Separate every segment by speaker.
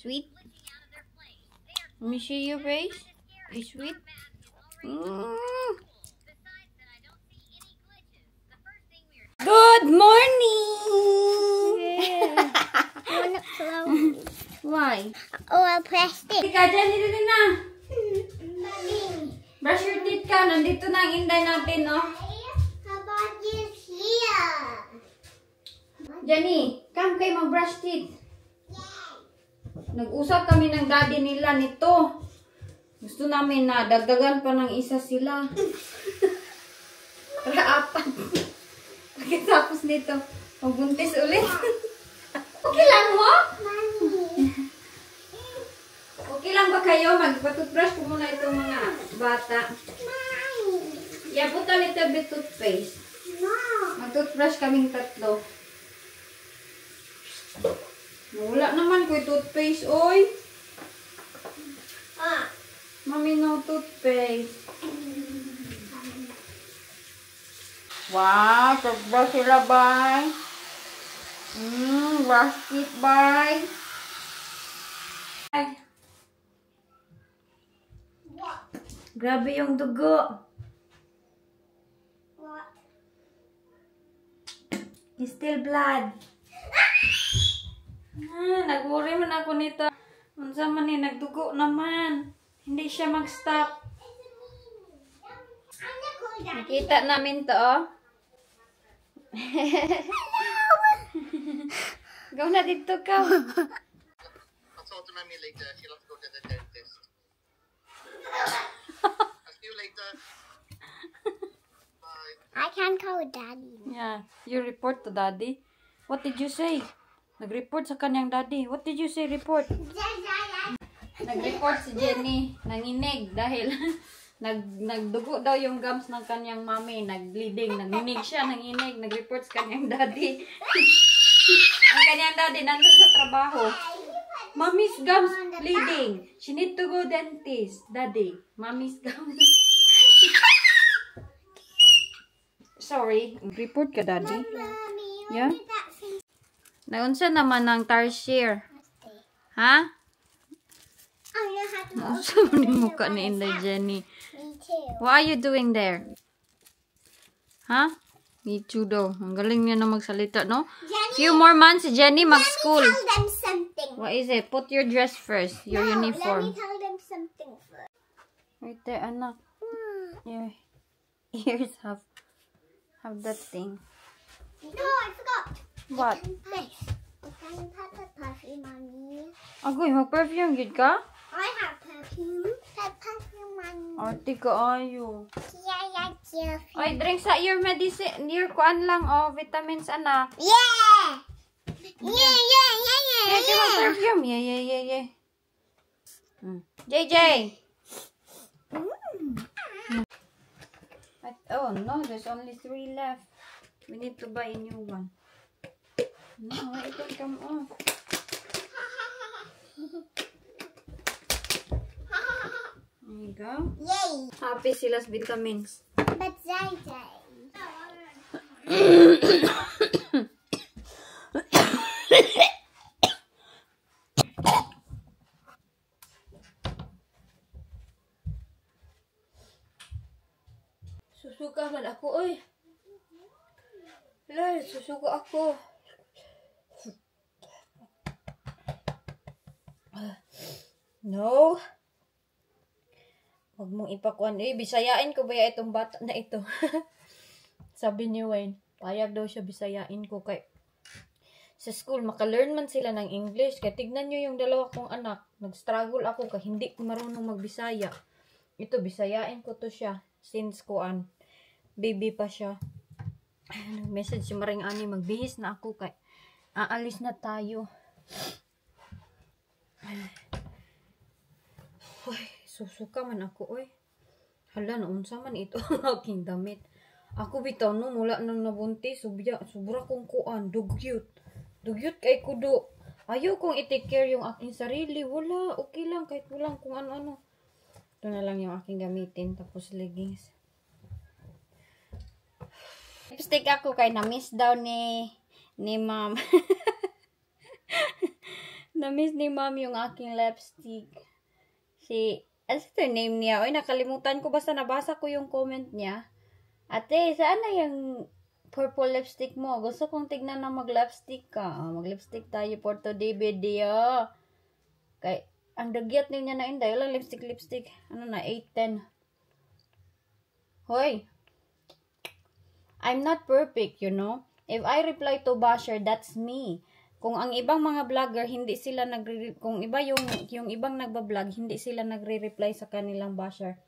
Speaker 1: Sweet? Let me see your face. Is sweet? Good morning!
Speaker 2: I want to close.
Speaker 1: Why?
Speaker 2: Oh, I pressed it.
Speaker 1: Ika, dyan, dito na.
Speaker 2: Mommy.
Speaker 1: Brush your teeth ka. Nandito na ang inday natin, oh.
Speaker 2: How about you here?
Speaker 1: Jenny, come kayo mag-brush teeth. Nag-usap kami ng daddy nila nito. Gusto namin na dagdagan pa ng isa sila. Para apat. Pagkatapos nito, magbuntis ulit. Okay lang mo? Okay lang ba kayo? Magpa-toothbrush ko muna itong mga bata. Yeah, put a little bit toothpaste. Mag-toothbrush kaming tatlo. Wala naman ko yung toothpaste, oy. Mami, no toothpaste. Wow, toothbrush sila, bye. Brush teeth, bye. Ay. Grabe yung dugo. It's still blood. Nag-worry man ako nito. Unsa man ni nagdugo naman. Hindi siya mag-stop. Nakita namin to, oh. Go na dito ka.
Speaker 3: I'll talk to Mommy later. She'll have to go to the dentist. I'll see you later. Bye.
Speaker 2: I can't call Daddy.
Speaker 1: Yeah, you report to daddy. What did you say? Nag-report sa kanyang daddy. What did you say, report? Nag-report si Jenny. Nanginig dahil nagdugo daw yung gums ng kanyang mami. Nag-bleeding. Nanginig siya, nanginig. Nag-report sa kanyang daddy. Ang kanyang daddy nandun sa trabaho. Mommy's gums bleeding. She need to go dentist. Daddy, mommy's gums. Sorry. Report ka, daddy. Yeah? Naunsa naman ng tarsier. Ha?
Speaker 2: Oh, you have to.
Speaker 1: Naunsa mo ni mukha ni Inday Jenny.
Speaker 2: Me too.
Speaker 1: What are you doing there? Ha? Me too daw. Ang galing niya na magsalita, no?
Speaker 2: Jenny,
Speaker 1: Few more months, Jenny, mag-school.
Speaker 2: Let me tell them something.
Speaker 1: What is it? Put your dress first. Your
Speaker 2: Let me
Speaker 1: uniform.
Speaker 2: tell them something first.
Speaker 1: Right there, anak. Your ears have that thing.
Speaker 2: No, I forgot.
Speaker 1: What?
Speaker 2: This. Can put the perfume on me?
Speaker 1: Agoy, mag-perfume gid ka?
Speaker 2: I have perfume. Put perfume on me.
Speaker 1: Arte ka ayo.
Speaker 2: Yeah.
Speaker 1: Ay, drink sa your medicine. Your kuan lang, oh, vitamins, anak.
Speaker 2: Yeah.
Speaker 1: Yeah, give her perfume. Yeah. JJ. Oh, no, there's only 3 left. We need to buy a new one. No, it will come off. There you go.
Speaker 2: Yay.
Speaker 1: Happy sila's vitamins.
Speaker 2: But Zay.
Speaker 1: Susuka man ako, oy. Lal, susuka ako. No. Huwag mong ipakuan. Eh, bisayain ko ba itong bata na ito? Sabi ni Wayne, payag daw siya bisayain ko kay sa school, makalearn man sila ng English. Kaya tignan nyo yung dalawa kong anak. Nag-struggle ako kaya hindi ko marunong magbisaya. Ito, bisayain ko to siya. Since kuan, baby pa siya. Nag-message si Maring Ani, magbihis na ako kay aalis na tayo. Uy, susuka man ako, oy. Hala, naunsa man ito ang aking damit. Ako bitaw no, mula nang nabuntis, sobra kong kuan, dugyot. Dugyot kay kudo. Ayaw kong i-take care yung aking sarili. Wala, okay lang, kahit walang kung ano-ano. Ito na lang yung aking gamitin, tapos leggings. Lipstick ako kay na-miss daw ni ma'am. Na-miss ni ma'am yung aking lipstick. Ano ito yung name niya? Oy, nakalimutan ko. Basta nabasa ko yung comment niya. Ate, saan na yung purple lipstick mo? Gusto kong tignan na mag-lipstick ka. Mag-lipstick tayo for today video. Kay, ang dagyat niya na inday. Walang lipstick. Ano na, 8-10. Hoy. I'm not perfect, you know. If I reply to basher, that's me. Kung ang ibang mga vlogger hindi sila kung iba yung ibang nagba-vlog, hindi sila nagre-reply sa kanilang basher.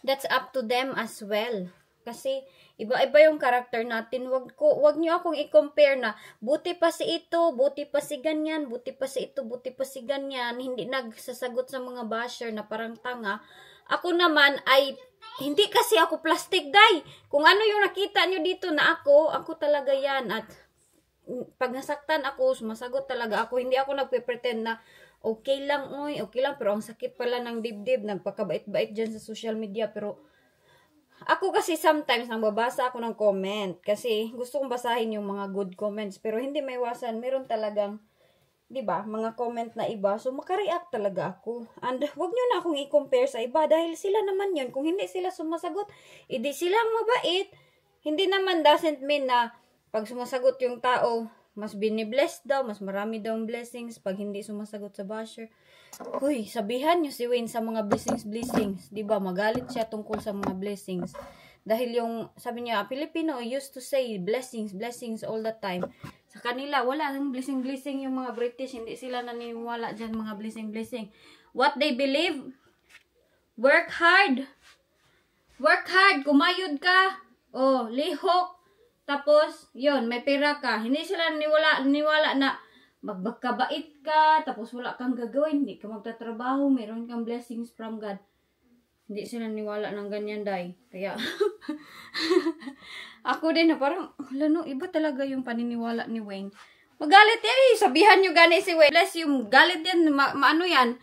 Speaker 1: That's up to them as well. Kasi iba-iba yung character natin. Wag niyo akong i-compare na buti pa si ito, buti pa si ganyan, buti pa si ito, buti pa si ganyan. Hindi nagsasagot sa mga basher na parang tanga. Ako naman ay hindi kasi ako plastic day. Kung ano yung nakita nyo dito na ako talaga yan. At pag nasaktan ako, sumasagot talaga ako. Hindi ako nagpe-pretend na okay lang, pero ang sakit pala ng dibdib, nagpakabait-bait dyan sa social media. Pero ako kasi sometimes nagbabasa ako ng comment kasi gusto kong basahin yung mga good comments, pero hindi maiwasan, meron talagang 'di ba, mga comment na iba, so makareact talaga ako. And wag niyo na akong i-compare sa iba dahil sila naman 'yon. Kung hindi sila sumasagot, edi silang mabait. Hindi naman doesn't mean na pag sumasagot yung tao, mas binibless daw, mas marami daw blessings pag hindi sumasagot sa basher. Uy, sabihan nyo si Wayne sa mga blessings. Diba, magalit siya tungkol sa mga blessings. Dahil yung, sabi niya, Filipino used to say blessings all the time. Sa kanila, wala nang blessing yung mga British. Hindi sila naniniwala dyan mga blessing. What they believe, work hard, kumayod ka, lihok, tapos, yon may pera ka. Hindi sila naniwala na magbakabait ka, tapos wala kang gagawin, hindi ka magtatrabaho, meron kang blessings from God. Hindi sila niwala ng ganyan, day. Kaya, ako din na parang, iba talaga yung paniniwala ni Wayne. Magalit yan sabihan nyo gani si Wayne. Bless yung galit yan, maano yan,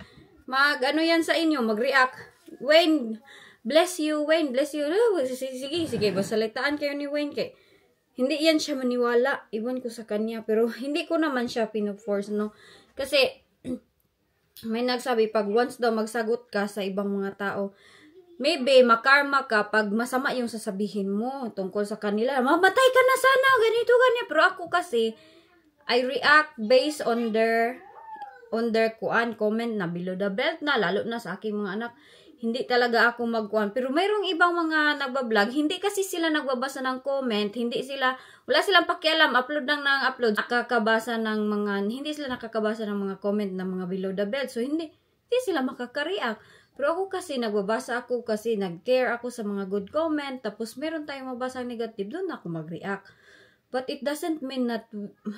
Speaker 1: mag-ano yan sa inyo, mag-react. Wayne, bless you, Wayne, bless you. Sige, basalitaan kayo ni Wayne, kay hindi yan siya maniwala. Iwan ko sa kanya. Pero hindi ko naman siya pinoforce, no? Kasi, may nagsabi, pag once daw magsagot ka sa ibang mga tao, maybe makarma ka pag masama yung sasabihin mo tungkol sa kanila. Mamatay ka na sana, ganito, ganyan. Pero ako kasi, I react based on their comment na below the belt na, lalo na sa aking mga anak. Hindi talaga ako magkuhan. Pero mayroong ibang mga nagbablog, hindi kasi sila nagbabasa ng comment, wala silang pakialam, upload upload. Hindi sila nakakabasa ng mga comment ng mga below the belt. So, hindi sila makaka-react. Pero ako kasi, nagbabasa ako kasi nag-care ako sa mga good comment, tapos meron tayong mabasang negative, doon ako mag-react. But it doesn't mean that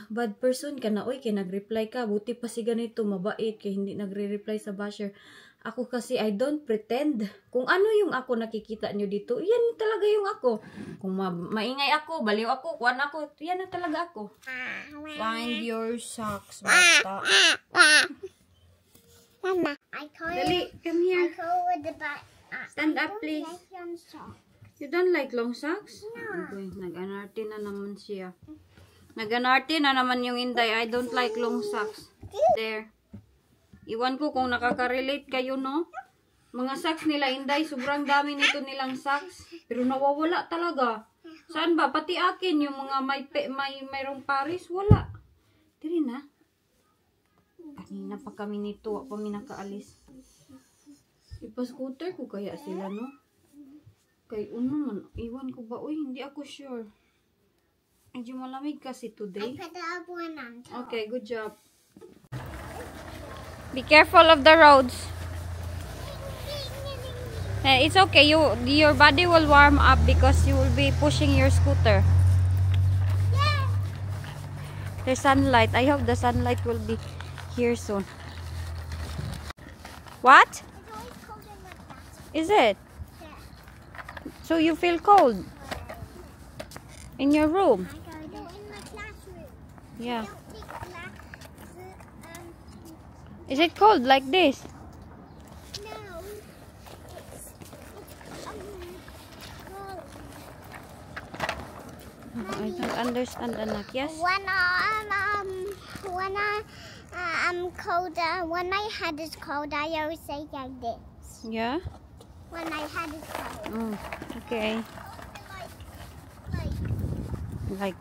Speaker 1: bad person ka na, kaya nag-reply ka, buti pa si ganito, mabait, kaya hindi nagre-reply sa basher. Ako kasi, I don't pretend. Kung ano yung ako nakikita nyo dito, yan talaga yung ako. Kung maingay ako, baliw ako, kuwan ako, yan na talaga ako. Find your socks, bata.
Speaker 2: Mama, I call
Speaker 1: Dali, come here.
Speaker 2: with the back.
Speaker 1: Stand up, please. You don't like long socks?
Speaker 2: No.
Speaker 1: Okay, nag-anarte na naman siya. Nag-anarte na naman yung Inday. I don't like long socks. There. Iwan ko kung nakaka-relate kayo, no? Mga socks nila, Inday, sobrang dami nito nilang socks. Pero nawawala talaga. Saan ba? Pati akin, yung mga mayroong Paris, wala. Tiri na. Kanina pa kami nito, ako kami nakaalis. Ipa-scooter ko kaya sila, no? Kay man, iwan ko ba? Uy, hindi ako sure. Medyo malamig kasi today.
Speaker 2: I put the other one on top.
Speaker 1: Okay, good job. Be careful of the roads. It's okay. Your body will warm up because you will be pushing your scooter.
Speaker 2: Yeah.
Speaker 1: There's sunlight. I hope the sunlight will be here soon. What?
Speaker 2: It's always cold in my classroom.
Speaker 1: Is it?
Speaker 2: Yeah.
Speaker 1: So you feel cold in your room?
Speaker 2: I go in my classroom.
Speaker 1: Yeah.
Speaker 2: Don't take
Speaker 1: Is it cold like this?
Speaker 2: no. Cold.
Speaker 1: I don't understand, anak. Yes?
Speaker 2: When colder. When my head is cold, I always say like this.
Speaker 1: Yeah?
Speaker 2: When my head is cold.
Speaker 1: Okay.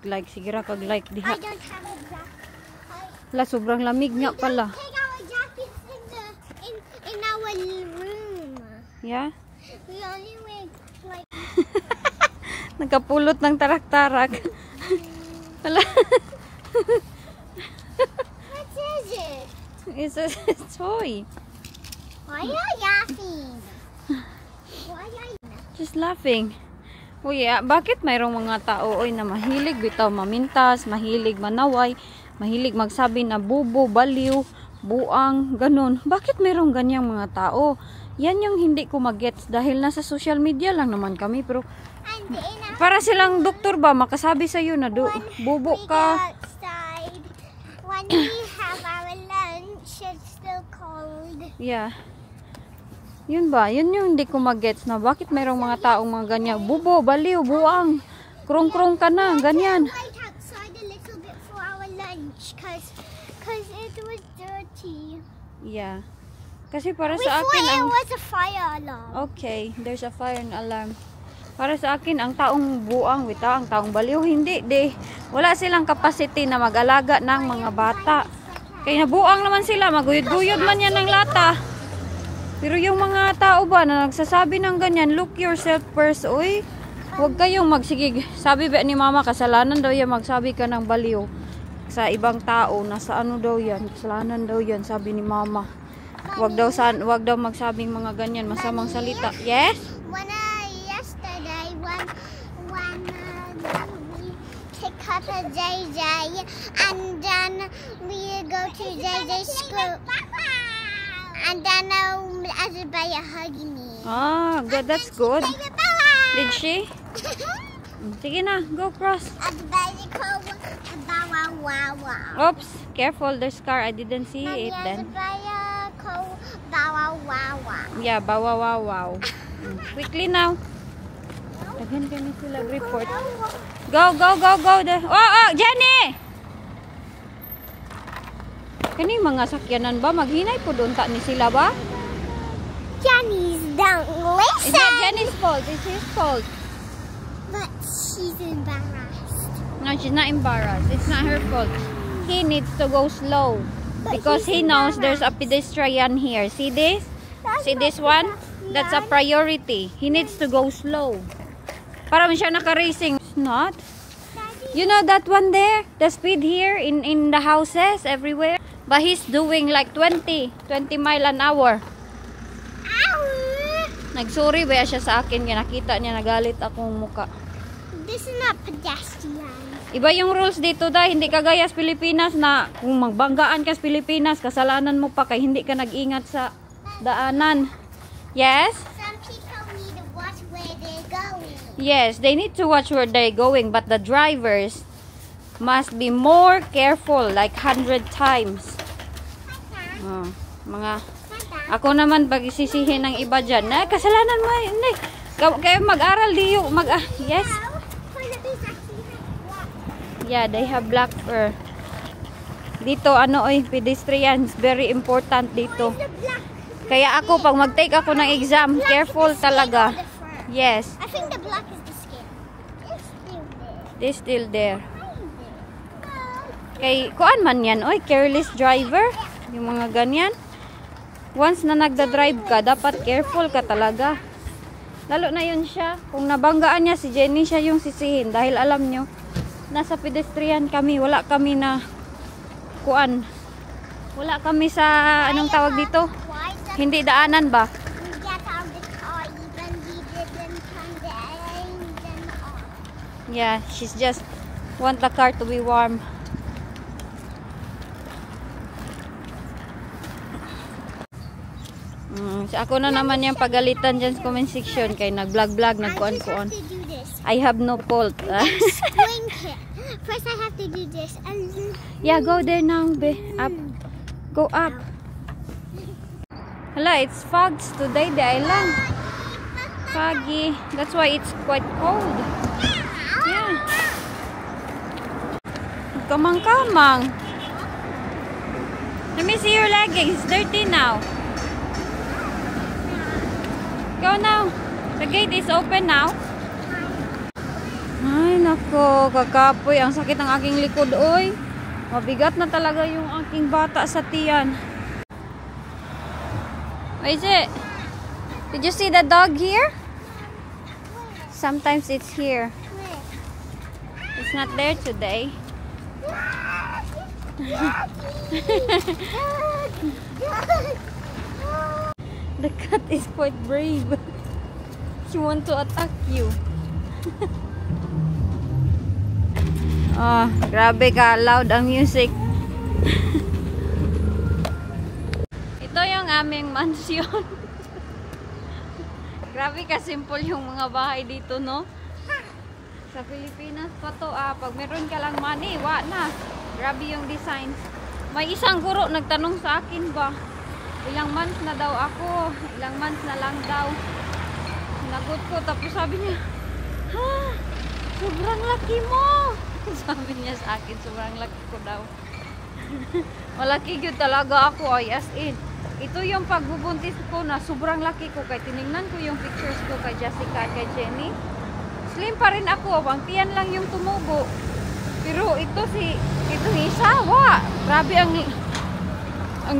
Speaker 1: Like. Sige ra kag like
Speaker 2: I
Speaker 1: diha.
Speaker 2: don't have a jacket.
Speaker 1: La, sobrang lamig nga pala.
Speaker 2: Take our jackets in our room.
Speaker 1: Yeah?
Speaker 2: We only wear like.
Speaker 1: Nagkapulot ng tarak-tarak. Wala.
Speaker 2: What is it?
Speaker 1: It's a toy.
Speaker 2: Why are you laughing? Why are you?
Speaker 1: Just laughing. Uy, bakit mayroong mga tao na mahilig bitaw mamintas, mahilig manaway, mahilig magsabi na bubo, baliw, buang, ganun. Bakit mayroong ganyang mga tao? Yan yung hindi ko magets dahil nasa social media lang naman kami. Pero para silang doktor ba makasabi sa'yo na bubo ka.
Speaker 2: Outside, when we have our lunch, it's still cold.
Speaker 1: Yeah. Yun ba? Yun yung hindi ko magets na bakit mayroong mga taong mga ganyan. Bubo, baliw, buang. Krong-krong ka na, ganyan.
Speaker 2: Wait outside a little bit for our lunch, cause it was dirty.
Speaker 1: Yeah. Kasi para
Speaker 2: We
Speaker 1: sa
Speaker 2: thought
Speaker 1: akin
Speaker 2: it was a fire alarm.
Speaker 1: Okay, there's a fire alarm. Para sa akin, ang taong buang, ang taong baliw, hindi de. Wala silang capacity na mag-alaga ng mga bata. Kaya nabuang naman sila, maguyod-guyod man yan ng lata. Pero yung mga tao ba na nagsasabi ng ganyan, look yourself first, uy. Huwag kayong magsigig. Sabi ba ni mama, kasalanan daw yan magsabi ka ng baliw sa ibang tao. Nasa ano daw yan, kasalanan daw yan, sabi ni mama. Huwag daw magsabing mga ganyan, masamang salita. Yes?
Speaker 2: Yesterday, when we pick up a JJ, and then we go to JJ's school, and then Azabaya hugged me.
Speaker 1: Ah, good. That's good. Did she? Sige na, go cross.
Speaker 2: Azabaya called Bawa Wawa.
Speaker 1: Oops, careful, there's car. I didn't see it then.
Speaker 2: Azabaya called Bawa Wawa.
Speaker 1: Yeah, bawa wow wow. Quickly now. Daghan kami sila report. Go. Oh, Jenny! Kani mga sakyanan ba? Maghinay po doon ta ni sila ba?
Speaker 2: Jenny's don't
Speaker 1: It's
Speaker 2: listen.
Speaker 1: not Jenny's fault. It's his fault.
Speaker 2: But she's embarrassed.
Speaker 1: No, she's not embarrassed. It's not her fault. He needs to go slow. Because he knows there's a pedestrian here. See this? See this one? That's a priority. He needs to go slow. Para man siya naka-racing. It's not. You know that one there? The speed here in the houses everywhere? But he's doing like 20 mile an hour.
Speaker 2: Ow!
Speaker 1: Nagsorry ba siya sa akin? Nakita niya nagalit akong muka.
Speaker 2: This is not pedestrian.
Speaker 1: Iba yung rules dito dahil hindi kagaya sa Pilipinas na kung magbanggaan ka sa Pilipinas, kasalanan mo pa kay hindi ka nag-ingat sa daanan. Yes?
Speaker 2: Some people need to watch where they're going.
Speaker 1: Yes, they need to watch where they're going, but the drivers must be more careful like 100 times. Mga ako naman pag isisihin ng iba dyan, na kasalanan mo, hindi. Kaya mag-aral diyo, yes? Yeah, they have black fur. Dito, pedestrians, very important dito. Kaya ako, pag mag-take ako ng exam, careful talaga. Yes.
Speaker 2: I think the black is the skin.
Speaker 1: It's still there. Kay, kuan man yan, careless driver. Yung mga ganyan. Once na nagda-drive ka, dapat careful ka talaga. Lalo na yun siya. Kung nabanggaan niya si Jenny, siya yung sisihin. Dahil alam nyo, nasa pedestrian kami. Wala kami na kuan. Wala kami sa, anong tawag dito? Hindi daanan ba?
Speaker 2: We get out of the car even we didn't turn the engine on.
Speaker 1: Yeah, she's just want the car to be warm. Ako na naman yung pagalitan dyan sa comment section kay nag-vlog-vlog, nagkuan-kuan. I have no fault.
Speaker 2: First I have to do this.
Speaker 1: Yeah, go there now, be. Up. Go up. Hala, it's fogs today, the island. Foggy. That's why it's quite cold. Yeah. Kamang-kamang. Let me see your leggings. It's dirty now. Go now. The gate is open now. Ay, nako. Kakapoy. Ang sakit ng aking likod, oy. Mabigat na talaga yung aking bata sa tiyan. What is it? Did you see the dog here? Sometimes it's here. It's not there today. The cat is quite brave. She wants to attack you. Oh, grabe ka loud ang music. Ito yung aming mansion. Grabe ka simple yung mga bahay dito, no? Sa Pilipinas pa to, pag meron ka lang money, na. Grabe yung designs. May isang guro nagtanong sa akin ba, ilang months na daw ako, ilang months na lang daw. Sinagot ko, tapos sabi niya, ha, sobrang laki mo. Sabi niya sa akin, sobrang laki ko daw. Malaki yun talaga ako, ay as in. Ito yung pagbubuntis ko na sobrang laki ko. Kaya tinignan ko yung pictures ko kay Jessica at kay Jenny. Slim pa rin ako, ang tiyan lang yung tumubo. Pero itong isa, grabe ang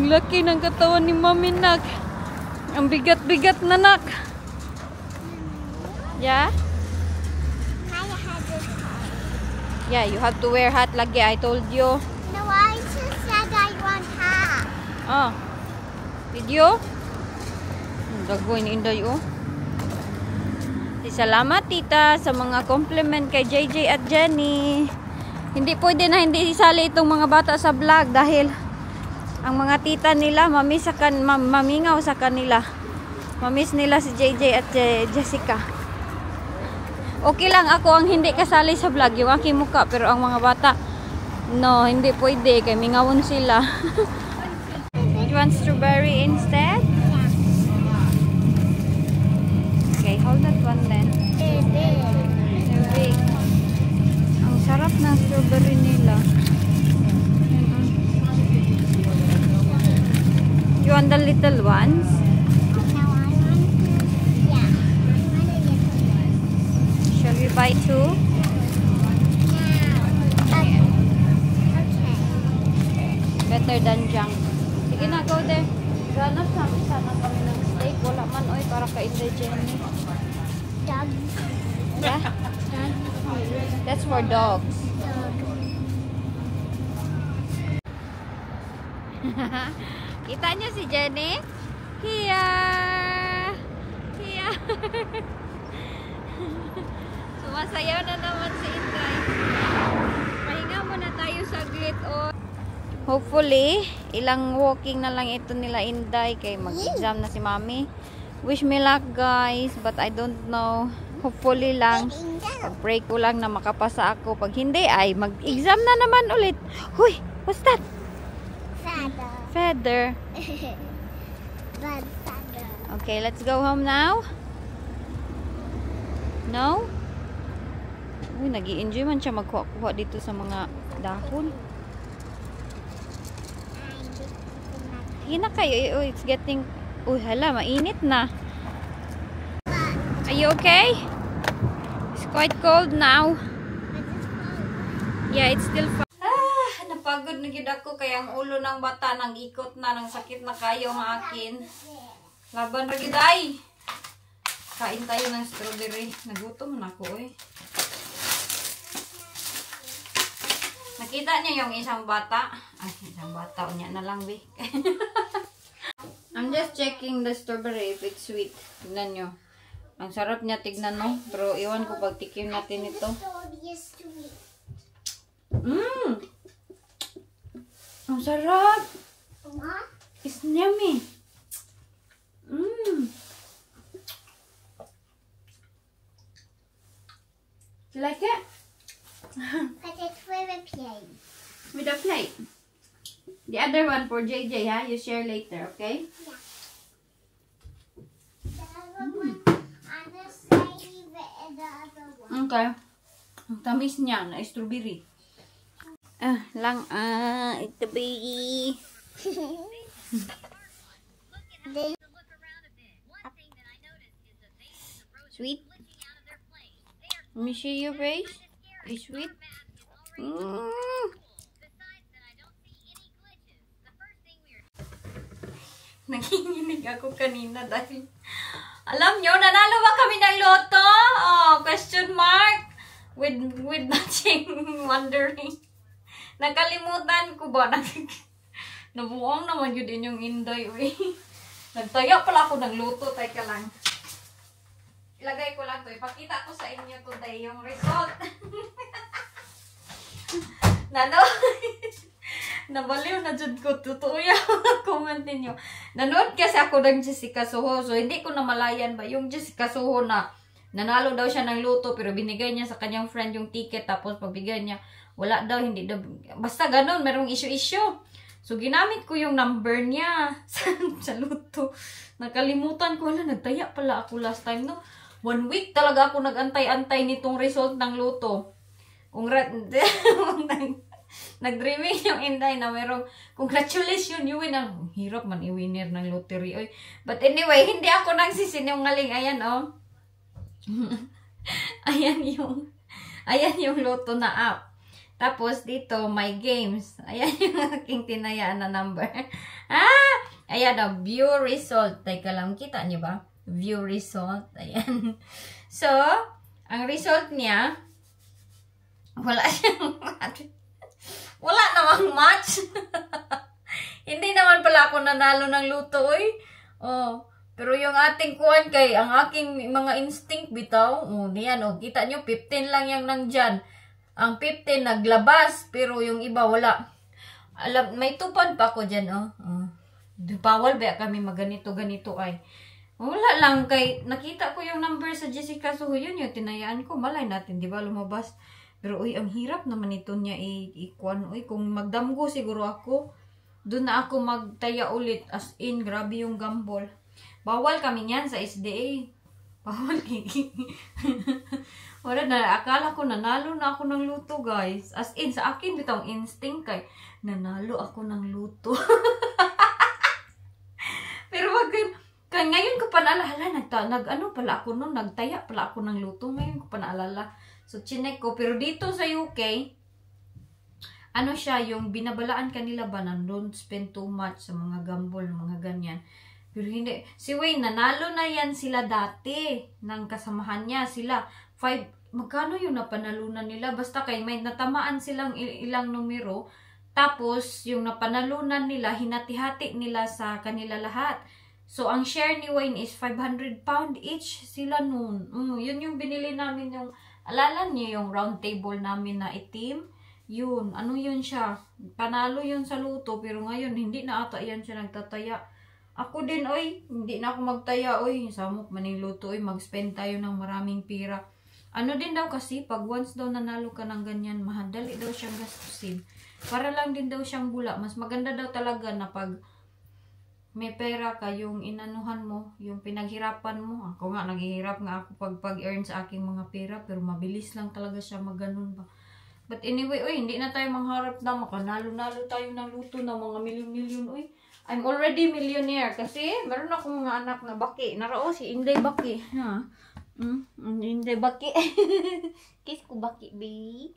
Speaker 1: laki ng katawan ni Mami Nak. Ang bigat-bigat na nak. Yeah? Yeah, you have to wear hat lagi. I told you.
Speaker 2: No, I just said I want hat.
Speaker 1: Oh. Video? Dagoy ni Inday, oh. Salamat, tita, sa mga compliment kay JJ at Jenny. Hindi pwede na hindi isali itong mga bata sa vlog dahil ang mga tita nila mamingaw sa kanila. Mamiss nila si JJ at Jessica. Okay lang ako ang hindi kasali sa vlog, yung aking muka, pero ang mga bata, no, hindi pwede, kay mingawon sila. You want strawberry instead? Okay, hold that one then. Big. Ang sarap ng strawberry nila. You want the little ones? Shall we buy two? Better than junk. Sige na, go there. Ganap sana kami ng steak. Wala man, oy, para ka-inday Jenny. Yeah? That's for dogs. Kita niyo si Jenny? Here! Here! Sumasayaw na naman si Inday. Pahinga muna tayo saglit, oh. Hopefully, ilang walking na lang ito nila Inday kay mag-exam na si Mami. Wish me luck, guys, but I don't know. Hopefully lang. Pag-pray ko lang na makapasa ako. Pag hindi, ay mag-exam na naman ulit. Huy! What's that? Feather. Okay, let's go home now. No? Uy, nag-i-enjoy man siya magkuha-kuha dito sa mga dahon. Hina kayo. It's getting... Uy, hala, mainit na. Are you okay? It's quite cold now. Yeah, it's still fun. Napagod na gid ako kaya ang ulo ng bata nang ikot na, nang sakit na kayo ang akin. Laban ra gid ay. Kain tayo ng strawberry. Nagutom na ako eh. Nakita niya yung isang bata. Ay, isang bata. Unya na lang, be. I'm just checking the strawberry if it's sweet. Tignan nyo. Ang sarap niya, tignan no. Pero iwan ko pag tikim natin ito. Ang sarap. It's yummy. You like it?
Speaker 2: But it's with a plate.
Speaker 1: With a plate. The other one for JJ, ha? You share later, okay?
Speaker 2: Yeah. The other one, I'm just saving the other one.
Speaker 1: Okay. Ang tamis niya na strawberry. Ito baby.
Speaker 2: They
Speaker 1: Sweet? Let me see your face. Is sweet? Nanginginig ako kanina dahil alam nyo, nanalo ba kami ng loto? Oh, question mark. With matching wondering. Nakalimutan ko ba? Nabuang naman yun din yung Inday. Nagtaya pala ako ng loto. Teka lang. Ilagay ko lang to. Ipakita ko sa inyo today yung result. Nabaliw na dyan ko. Totoo yung comment ninyo. Nanood kasi ako ng Jessica Soho. So, hindi ko namalayan ba yung Jessica Soho na nanalo daw siya ng loto pero binigay niya sa kanyang friend yung ticket. Tapos pagbigay niya, wala daw, hindi daw. Basta ganun, merong issue-issue. So, ginamit ko yung number niya sa loto. Nakalimutan ko. Wala, nagtaya pala ako last time, no? 1 week talaga ako nag-antay-antay nitong result ng loto. Kung nag-dreaming yung Inday na merong congratulations, you win. Ang hirap man i-winner ng lottery. Oy. But anyway, hindi ako nagsisinungaling. Ayan, oh. Ayan yung loto na app. Tapos dito, my games. Ayan yung aking tinayaan na number. Ayan o, view result. Teka lang, kita nyo ba? View result. Ayan. So, ang result niya, wala namang match. Hindi naman pala ako nanalo ng luto, oy. Oh, pero yung ating kuwan kay, ang aking mga instinct bitaw, diyan, kita nyo, 15 lang yung nandyan. Ang 15 naglabas, pero yung iba wala. Alam, may tupad pa ako dyan, Bawal ba kami maganito ay. Wala lang, kay nakita ko yung number sa Jessica Soho, yun yung tinayaan ko. Malay natin, di ba, lumabas. Pero, uy, ang hirap naman ito niya ikuan. Uy, kung magdamgo siguro ako, doon na ako magtaya ulit. As in, grabe yung gamble. Bawal kami niyan sa SDA. Bawal kiki. Wala na, akala ko nanalo na ako ng luto, guys. As in, sa akin bitang instinct kay nanalo ako ng luto. Pero wag ngayon ko pa naalala, nag-ano pala ako noon, nagtaya pala ako ng luto. Ngayon ko pa naalala. So, chinek ko. Pero dito sa UK, ano siya, yung binabalaan kanila ba na don't spend too much sa mga gamble, mga ganyan. Pero hindi. Si Wayne, nanalo na yan sila dati ng kasamahan niya. Sila, 5, magkano yung napanalunan nila? Basta kay may natamaan silang ilang numero. Tapos, yung napanalunan nila, hinati-hati nila sa kanila lahat. So, ang share ni Wayne is 500 pound each sila noon. Yun yung binili namin yung, alala niyo yung round table namin na itim? Yun, ano yun siya? Panalo yun sa luto, pero ngayon, hindi na ata yan siya nagtataya. Ako din, oy, hindi na ako magtaya, oy. Samok maning luto, oy, mag-spend tayo ng maraming pira. Ano din daw kasi, pag once daw nanalo ka ng ganyan, mahadali daw siyang gastusin. Para lang din daw siyang bula. Mas maganda daw talaga na pag may pera ka, yung inanuhan mo, yung pinaghirapan mo. Ako nga, naghihirap nga ako pag-earn sa aking mga pera, pero mabilis lang talaga siya maganon ba. But anyway, oy, hindi na tayo mangharap na makanalo-nalo tayo ng luto ng mga milyon-milyon, oy. I'm already millionaire kasi meron akong mga anak na baki. Narao si Inday Baki. Ha? Inday Baki. Kiss ko Baki, baby.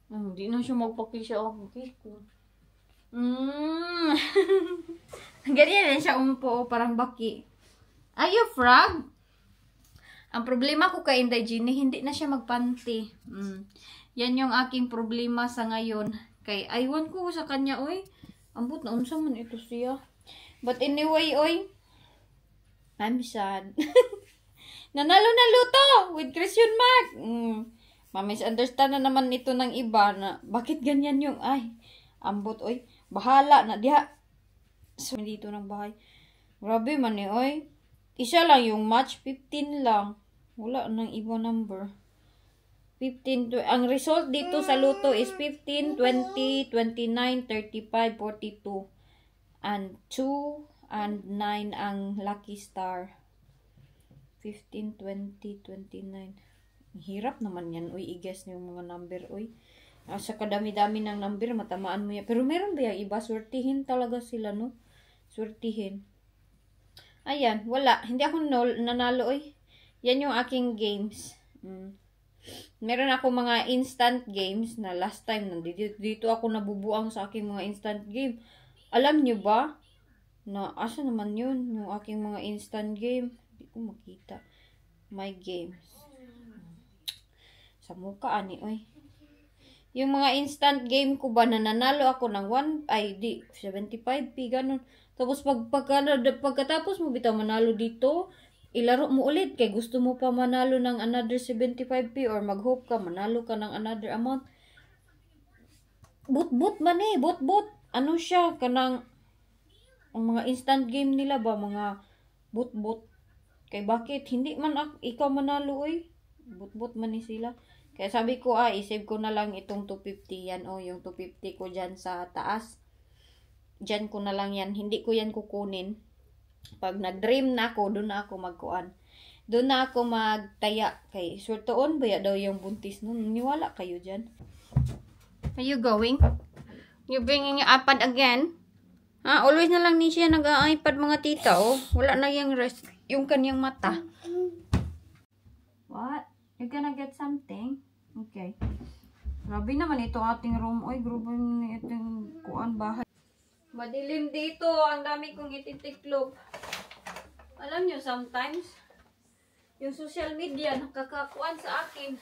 Speaker 1: Hindi na siya magpaki siya. Kiss ko. Ganyan din siya umupo, parang Baki. Ayo, frog. Ang problema ko kay Inday Ginny, hindi na siya magpanty. Yan yung aking problema sa ngayon. Kay aywan ko sa kanya, oy. Ambot na unsa man ito siya. But anyway, oy. I'm sad. Nanalo na luto with question mark. Ma-misunderstand na naman ito ng iba na bakit ganyan yung ay. Ambot, oy. Bahala na diha. So, dito ng bahay. Grabe man eh, oy. Isa lang yung match, 15 lang. Wala nang iba number. 15, ang result dito sa luto is 15, 20, 29, 35, 42. And 2 and 9 ang lucky star. 15, 20, 29. Hirap naman yan. Uy, i-guess niyo yung mga number. Uy, Sa kadami-dami ng number, matamaan mo yan. Pero meron ba yung iba? Swertihin talaga sila, no? Swertihin. Ayan, wala. Hindi ako nanalo, oy. Yan yung aking games. Meron ako mga instant games na last time, dito ako nabubuang sa aking mga instant game. Alam nyo ba? Na, asa naman yun? Yung aking mga instant game. Hindi ko makita. My games. Sa mukha, ani, oy. Yung mga instant game ko ba, nananalo ako ng 75p, ganun. Tapos pagkatapos mo bitaw manalo dito, ilaro mo ulit kay gusto mo pa manalo ng another 75p or mag-hope ka manalo ka ng another amount. But man eh, but. Ano siya, kanang ang mga instant game nila ba, mga but. Kay bakit hindi man ikaw manalo oy? But man ni sila. Kaya sabi ko, isave ko na lang itong 250 yan. Yung 250 ko dyan sa taas. Dyan ko na lang yan. Hindi ko yan kukunin. Pag nag-dream na ako, doon na ako magkuan. Doon na ako magtaya. Kay surtoon, baya daw yung buntis nun. Niwala kayo dyan. Are you going? You bringing your iPad again? Always na lang ni siya nag-iPad mga tita, Wala na yung rest. Yung kanyang mata. What? You're gonna get something? Okay. Grabe naman ito ating room. Oy, grabe naman itong kuan bahay. Madilim dito. Ang dami kong ititiklop. Alam nyo, sometimes, yung social media nakakakuan sa akin.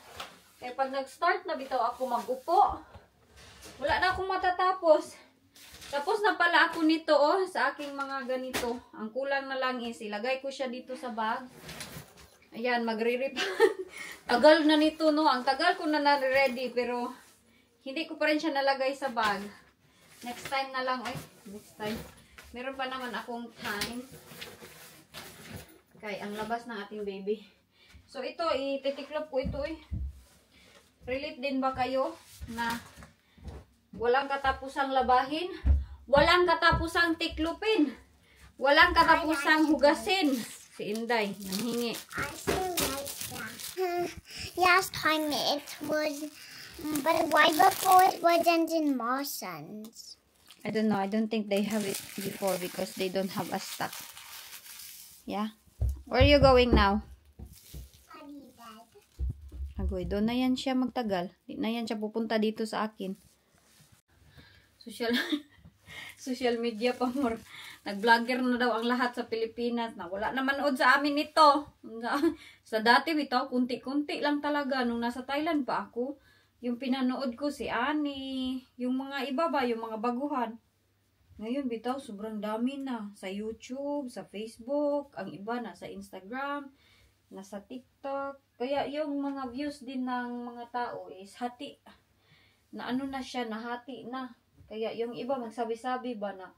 Speaker 1: Kaya pag nag-start na bitaw ako mag-upo, wala na akong matatapos. Tapos na pala ako nito, sa aking mga ganito. Ang kulang na lang is, ilagay ko siya dito sa bag. Ayan, magre-rip. Tagal na nito, no? Ang tagal ko na na-ready, pero hindi ko pa rin siya nalagay sa bag. Next time na lang, next time. Meron pa naman akong time. Kaya, ang labas ng ating baby. So, ito, ititiklop ko ito, Relate din ba kayo na walang katapusang labahin? Walang katapusang tiklupin? Walang katapusang hugasin? Si Inday, nanghingi.
Speaker 2: I still like that. Last time it was, but why before it wasn't in Mawson's?
Speaker 1: I don't know. I don't think they have it before because they don't have a stock. Yeah? Where are you going now? Agoy, doon na yan siya magtagal. Di na yan siya pupunta dito sa akin. Social media pa more. Nag-vlogger na daw ang lahat sa Pilipinas na wala na manood sa amin ito. Sa dati bitaw, kunti-kunti lang talaga. Nung nasa Thailand pa ako, yung pinanood ko si Ani, yung mga iba ba, yung mga baguhan. Ngayon bitaw, sobrang dami na. Sa YouTube, sa Facebook, ang iba na sa Instagram, nasa TikTok. Kaya yung mga views din ng mga tao is hati. Na ano na siya, nahati na. Kaya yung iba magsabi-sabi ba na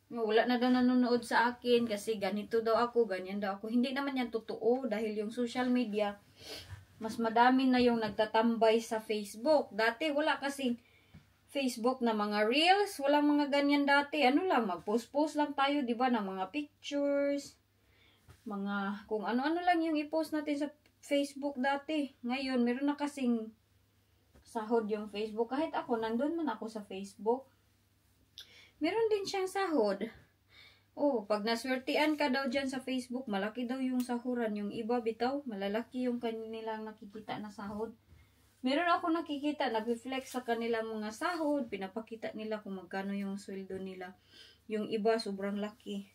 Speaker 1: wala na daw nanonood sa akin kasi ganito daw ako, ganyan daw ako. Hindi naman yan totoo dahil yung social media, mas madami na yung nagtatambay sa Facebook. Dati wala kasing Facebook na mga reels, wala mga ganyan dati. Ano lang, mag-post-post lang tayo, di ba, ng mga pictures, mga kung ano-ano lang yung i-post natin sa Facebook dati. Ngayon, meron na kasing sahod yung Facebook. Kahit ako, nandun man ako sa Facebook. Meron din siyang sahod. Pag naswertian ka daw dyan sa Facebook, malaki daw yung sahuran. Yung iba bitaw, malalaki yung kanilang nakikita na sahod. Meron ako nakikita, nag-reflex sa kanilang mga sahod. Pinapakita nila kung magkano yung sweldo nila. Yung iba, sobrang laki.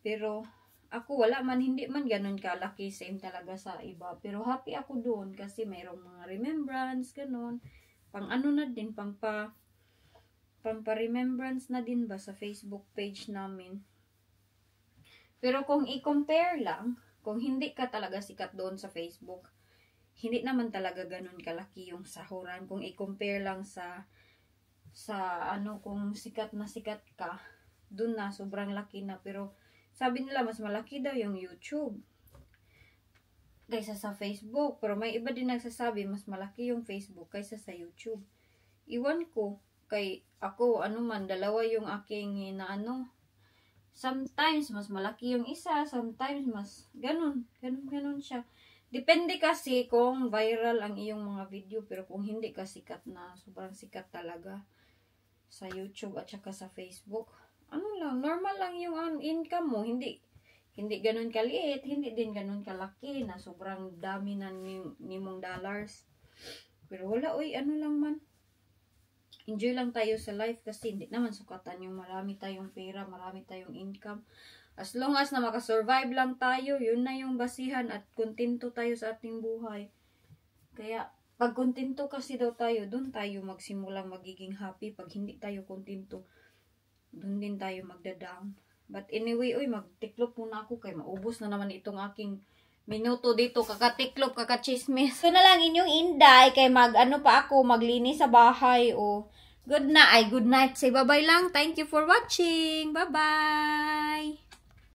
Speaker 1: Pero, ako wala man, hindi man ganun kalaki. Same talaga sa iba. Pero happy ako doon kasi mayroong mga remembrance, ganun. Pang ano na din, pampa-remembrance na din ba sa Facebook page namin. Pero kung i-compare lang, kung hindi ka talaga sikat doon sa Facebook, hindi naman talaga ganun kalaki yung sahuran. Kung i-compare lang sa kung sikat ka, doon na sobrang laki na. Pero sabi nila mas malaki daw yung YouTube kaysa sa Facebook. Pero may iba din nagsasabi mas malaki yung Facebook kaysa sa YouTube. Iwan ko. Kay ako, dalawa yung aking sometimes mas malaki yung isa, sometimes mas ganun siya. Depende kasi kung viral ang iyong mga video, pero kung hindi ka sikat na, sobrang sikat talaga sa YouTube at saka sa Facebook, ano lang, normal lang yung income mo, hindi ganun kaliit, hindi din ganun kalaki na sobrang dami na nimong dollars. Pero wala, uy, ano lang man. Enjoy lang tayo sa life kasi hindi naman sukatan yung marami tayong pera, marami tayong income. As long as na makasurvive lang tayo, yun na yung basihan at kontento tayo sa ating buhay. Kaya, pag kontento kasi daw tayo, doon tayo magsimulang magiging happy. Pag hindi tayo kontento, doon din tayo magda-down. But anyway, uy, magtiklop muna ako kay maubos na naman itong aking minuto dito. Kakatiklop, kakachismis. So na lang inyong Inday kay mag-ano pa ako, maglinis sa bahay o good night. Say bye-bye lang. Thank you for watching. Bye-bye.